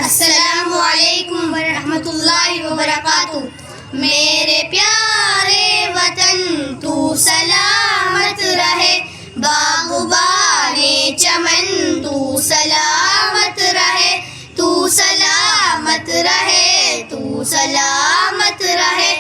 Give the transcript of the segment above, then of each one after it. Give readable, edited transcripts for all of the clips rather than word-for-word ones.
السلام علیکم ورحمۃ اللہ وبرکاتہ۔ میرے پیارے وطن تو سلامت رہے، باغبانے چمن تو سلامت رہے، تو سلامت رہے، تو سلامت رہے،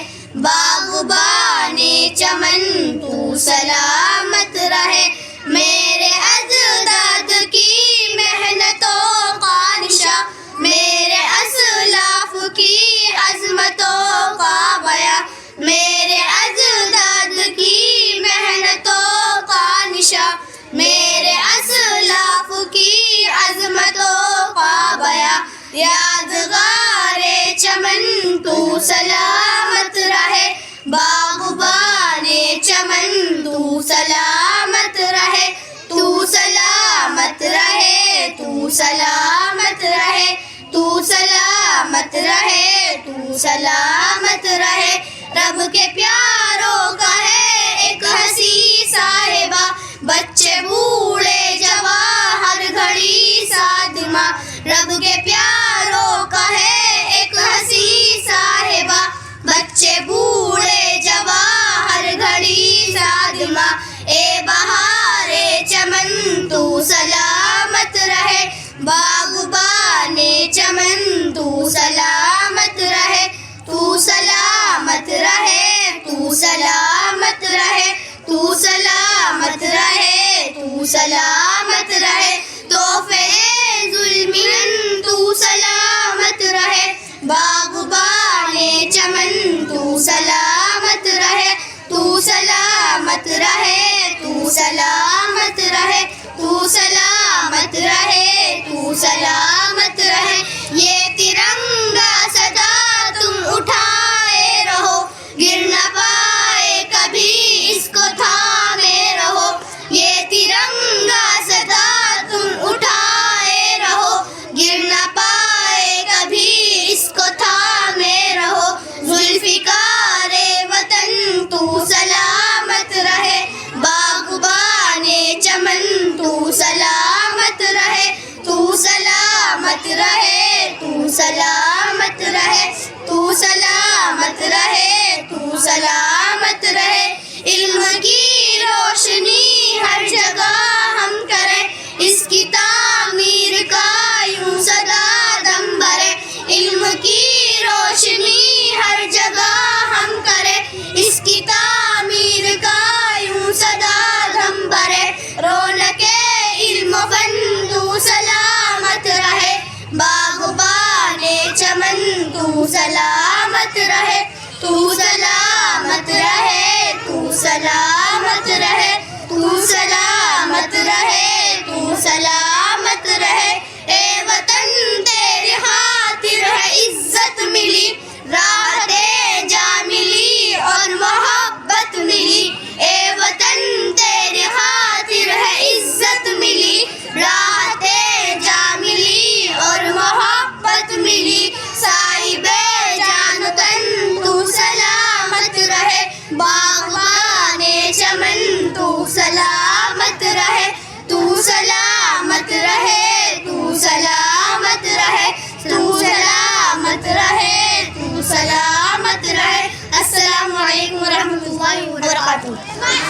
باغبانے چمن تو سلامت رہے۔ میرے اجداد کی محنتوں کا نشاں، میرے اسلاف کی عظمتوں کا بیاں، میرے اجداد کی محنتوں کا نشاں، میرے اسلاف کی عظمتوں کا بیاں۔ یادگار چمن تو سلامت رہے، باغبانے چمن تو سلامت رہے، تو سلامت رہے، تو سلامت رہے، تو سلامت رہے، تو سلامت رہے۔ رب کے پیاروں کا ہے ایک ہنسی صاحبہ، بچے بوڑھے جوان ہر گھڑی ساتھ ماں۔ رب کے پیاروں کا ہے ایک ہنسی صاحبہ، بچے بوڑھے جوان ہر گھڑی ساتھ ماں۔ اے بہار چمن تو سلامت رہے، باغبانے چمن تو سلامت رہے، تو سلامت رہے، تو سلامت رہے، تو سلامت رہے، تو سلامت رہے۔ تحفے ذوالمنن تو سلامت رہے، باغبانے چمن تو سلامت رہے، تو سلامت رہے، تو سلامت رہے، تو سلامت رہے، تو سلامت رہے۔ یہ ترنگا سدا تم اٹھائے رہو، گر نہ پائے کبھی اس کو تھامے رہو۔ یہ ترنگا سدا تم اٹھائے رہو، گر نہ پائے کبھی اس کو تھامے رہو۔ ذوالفقار وطن تو سلامت رہے، باغبانے چمن تو سلامت رہے، تو سلامت رہے، تو سلامت رہے، تو سلامت رہے، تو سلامت رہے۔ علم کی روشنی ہر جگہ ہم کریں، اس کی تعمیر کا یوں صدا دم بھرے۔ علم کی روشنی ہر جگہ ہم کریں، اس کی تعمیر کا یوں صدا دم بھرے۔ رونق علم و فن تو سلامت رہے، باغبانے چمن تو سلامت رہے، تو سلامت رہے، تو سلامت رہے، تو سلامت رہے، تو سلامت رہے۔ اے وطن تیری خاطر ہے عزت ملی، راحت جاں ملی اور محبت ملی۔ اے وطن تیری خاطر ہے عزت ملی، راحت جاں ملی اور محبت ملی۔ صاحب جان و تن تو سلامت رہے، باغبانے چمن تو سلامت رہے، تو سلامت رہے، تو سلامت رہے، تو سلامت رہے، تو سلامت رہے۔ السلام علیکم ورحمۃ اللہ وبرکاتہ۔